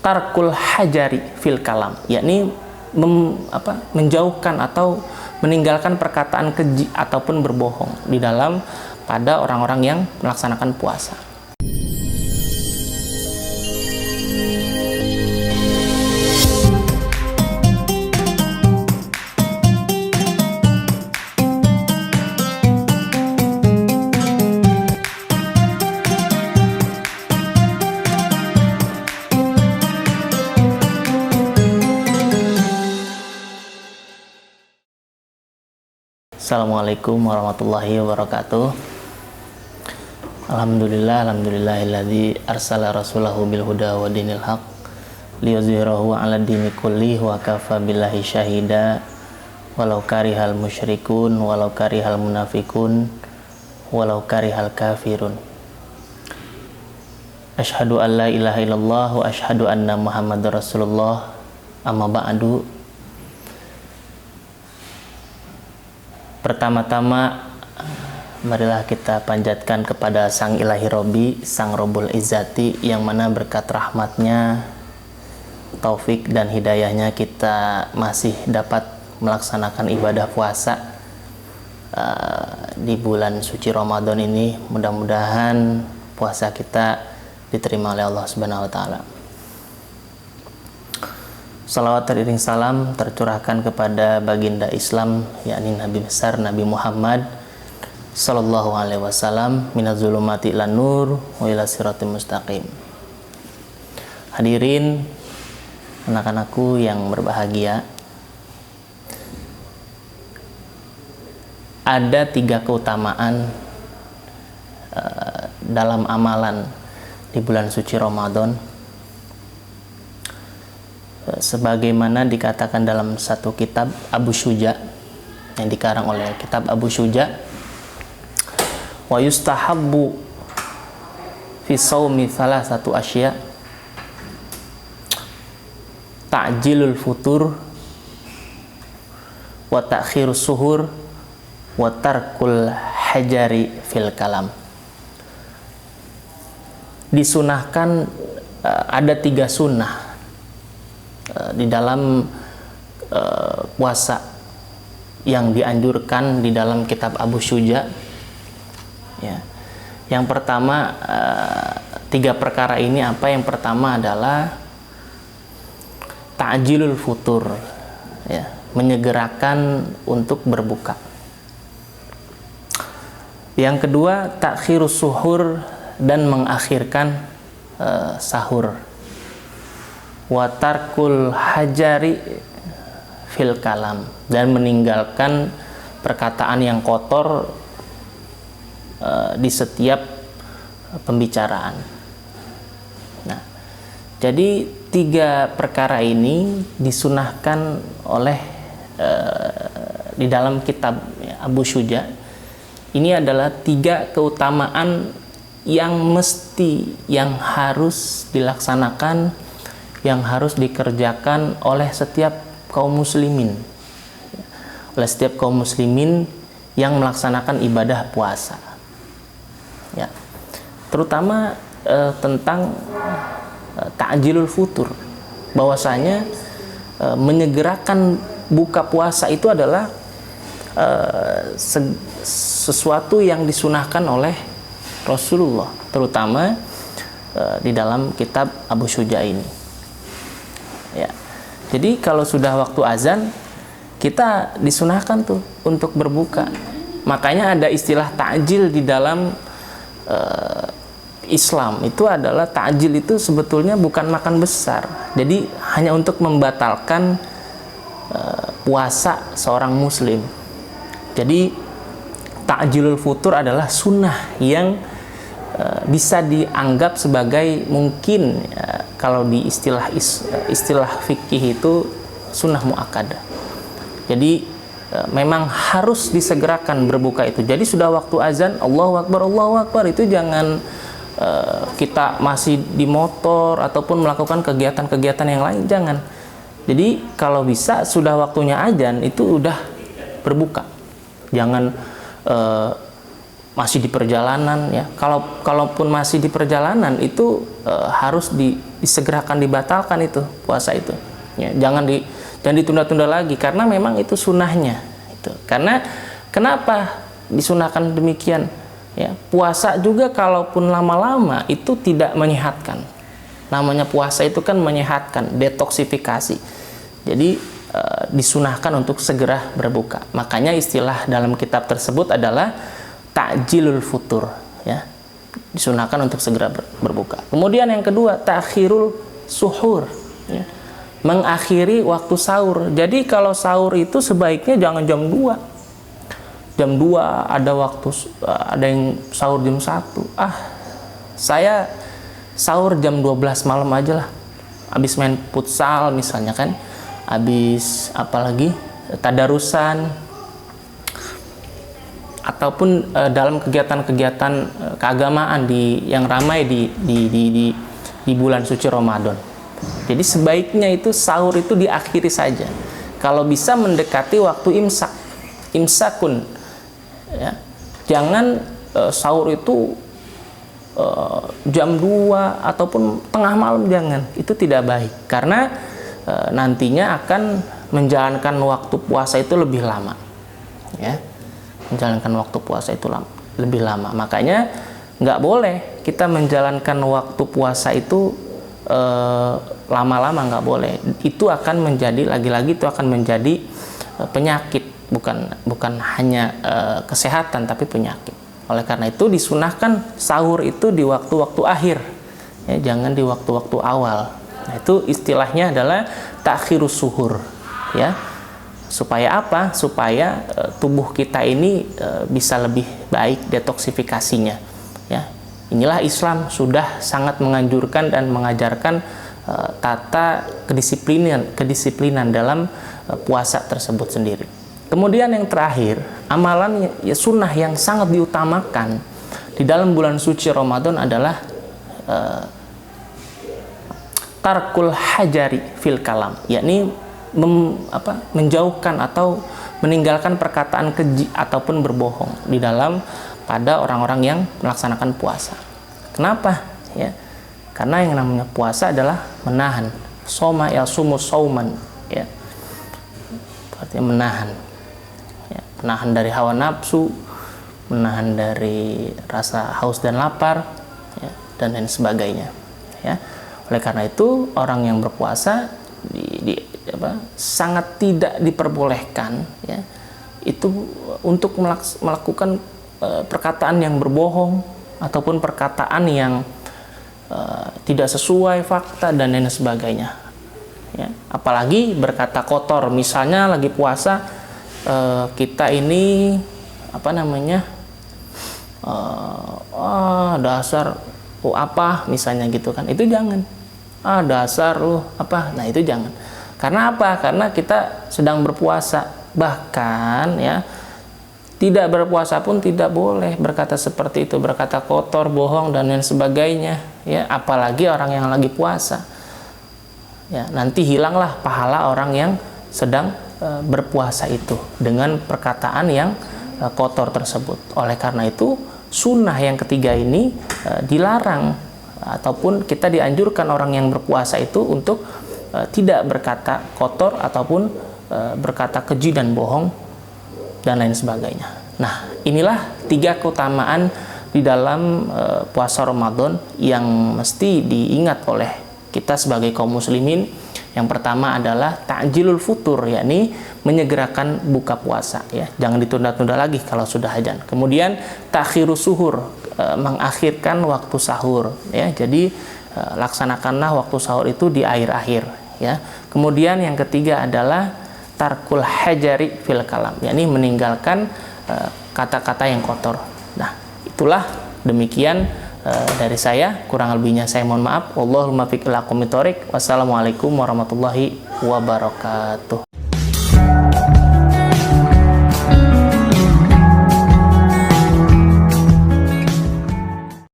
tarkul hajari fil kalam, yakni menjauhkan atau meninggalkan perkataan keji ataupun berbohong di dalam pada orang-orang yang melaksanakan puasa. Assalamualaikum warahmatullahi wabarakatuh. Alhamdulillahilladzi arsala rasulahu bil huda wa dinil haq liyuzhirahu 'ala dini kulli wa kafa billahi syahida walau karihal musyrikun walau karihal munafikun walau karihal kafirun. Asyhadu an la ilaha illallah wa asyhadu anna muhammadar rasulullah. Amma ba'du. Pertama-tama, marilah kita panjatkan kepada Sang Ilahi Robbi, Sang Rabbul Izzati, yang mana berkat rahmatnya, taufik dan hidayahnya kita masih dapat melaksanakan ibadah puasa di bulan suci Ramadan ini. Mudah-mudahan puasa kita diterima oleh Allah Subhanahu wa Ta'ala. Salawat teriring salam tercurahkan kepada baginda Islam, yakni Nabi besar Nabi Muhammad sallallahu alaihi wasallam, minaz zulumati ilan nur wa ila siratal mustaqim. Hadirin anak-anakku yang berbahagia, ada 3 keutamaan dalam amalan di bulan suci Ramadan, sebagaimana dikatakan dalam satu kitab Abu Syuja yang dikarang oleh kitab Abu Syuja, wa yustahabbu fi shaumi thalathatu asya, ta'jilul futur wa ta'khirus suhur wa tarkul hajari fil kalam. Disunahkan, ada 3 sunnah di dalam puasa yang dianjurkan di dalam kitab Abu Syuja, ya. Yang pertama, 3 perkara ini apa? Yang pertama adalah ta'jilul futur, ya, menyegerakan untuk berbuka. Yang kedua, ta'khirus suhur, dan mengakhirkan sahur. Wa tarkul hajari fil kalam, dan meninggalkan perkataan yang kotor di setiap pembicaraan. Nah, jadi 3 perkara ini disunahkan oleh di dalam kitab Abu Syuja. Ini adalah 3 keutamaan yang mesti, yang harus dilaksanakan, yang harus dikerjakan oleh setiap kaum muslimin, oleh setiap kaum muslimin yang melaksanakan ibadah puasa, ya. Terutama tentang ta'jilul futur, bahwasanya menyegerakan buka puasa itu adalah sesuatu yang disunahkan oleh Rasulullah, terutama di dalam kitab Abu Syuja ini, ya. Jadi kalau sudah waktu azan, kita disunahkan tuh untuk berbuka. Makanya ada istilah ta'jil di dalam Islam. Itu adalah, ta'jil itu sebetulnya bukan makan besar. Jadi hanya untuk membatalkan puasa seorang muslim. Jadi ta'jilul futur adalah sunnah yang bisa dianggap sebagai, mungkin kalau di istilah fikih itu sunnah muakkadah. Jadi memang harus disegerakan berbuka itu. Jadi sudah waktu azan, Allahu Akbar, itu jangan kita masih di motor ataupun melakukan kegiatan-kegiatan yang lain, jangan. Jadi kalau bisa sudah waktunya azan itu udah berbuka. Jangan masih di perjalanan, ya. Kalaupun masih di perjalanan itu harus disegerakan, dibatalkan itu puasa itu. Ya, jangan ditunda-tunda lagi karena memang itu sunnahnya. Itu. Karena kenapa disunahkan demikian? Ya, puasa juga kalaupun lama-lama itu tidak menyehatkan. Namanya puasa itu kan menyehatkan, detoksifikasi. Jadi disunahkan untuk segera berbuka. Makanya istilah dalam kitab tersebut adalah ta'jilul futur, ya. Disunahkan untuk segera berbuka. Kemudian yang kedua, ta'khirul suhur, ya. Mengakhiri waktu sahur. Jadi kalau sahur itu sebaiknya jangan jam 2. Jam 2 ada waktu, ada yang sahur jam 1. Saya sahur jam 12 malam aja lah. Habis main futsal misalnya kan. Habis apalagi tadarusan ataupun dalam kegiatan-kegiatan keagamaan yang ramai di bulan suci Ramadan. Jadi sebaiknya itu sahur itu diakhiri saja. Kalau bisa mendekati waktu imsakun, ya. Jangan sahur itu jam 2 ataupun tengah malam, jangan. Itu tidak baik karena nantinya akan menjalankan waktu puasa itu lebih lama, ya. Menjalankan waktu puasa itu lebih lama. Makanya nggak boleh kita menjalankan waktu puasa itu lama-lama, nggak boleh. Itu akan menjadi, lagi-lagi itu akan menjadi penyakit, bukan hanya kesehatan tapi penyakit. Oleh karena itu disunahkan sahur itu di waktu-waktu akhir, ya, jangan di waktu-waktu awal. Nah, itu istilahnya adalah ta'khirus suhur, ya. Supaya apa? Supaya tubuh kita ini bisa lebih baik detoksifikasinya, ya. Inilah Islam sudah sangat menganjurkan dan mengajarkan tata kedisiplinan dalam puasa tersebut sendiri. Kemudian yang terakhir, amalan ya sunnah yang sangat diutamakan di dalam bulan suci Ramadan adalah tarkul hajari fil kalam, yakni menjauhkan atau meninggalkan perkataan keji ataupun berbohong di dalam pada orang-orang yang melaksanakan puasa. Kenapa? Ya, karena yang namanya puasa adalah menahan. Soma yasumu sauman, ya. Artinya menahan. Ya, menahan dari hawa nafsu, menahan dari rasa haus dan lapar, ya, dan lain sebagainya. Ya. Oleh karena itu orang yang berpuasa sangat tidak diperbolehkan, ya, itu untuk melakukan perkataan yang berbohong ataupun perkataan yang tidak sesuai fakta dan lain sebagainya, ya. Apalagi berkata kotor, misalnya lagi puasa kita ini dasar apa misalnya gitu kan, itu jangan. Dasar apa, nah itu jangan. Karena apa? Karena kita sedang berpuasa. Bahkan ya, tidak berpuasa pun tidak boleh berkata seperti itu, berkata kotor, bohong dan lain sebagainya, ya. Apalagi orang yang lagi puasa, ya, nanti hilanglah pahala orang yang sedang berpuasa itu dengan perkataan yang kotor tersebut. Oleh karena itu sunnah yang ketiga ini dilarang ataupun kita dianjurkan orang yang berpuasa itu untuk tidak berkata kotor ataupun berkata keji dan bohong dan lain sebagainya. Nah, inilah 3 keutamaan di dalam puasa Ramadan yang mesti diingat oleh kita sebagai kaum muslimin. Yang pertama adalah ta'jilul futur, yakni menyegerakan buka puasa, ya. Jangan ditunda-tunda lagi kalau sudah azan. Kemudian ta'khirus suhur, mengakhirkan waktu sahur, ya. Jadi laksanakanlah waktu sahur itu di akhir-akhir, ya. Kemudian yang ketiga adalah tarkul hajari fil kalam, yakni meninggalkan kata-kata yang kotor. Nah, itulah demikian dari saya, kurang lebihnya saya mohon maaf. Wallahul muwaffiq ila aqwamit thoriq. Wassalamualaikum warahmatullahi wabarakatuh.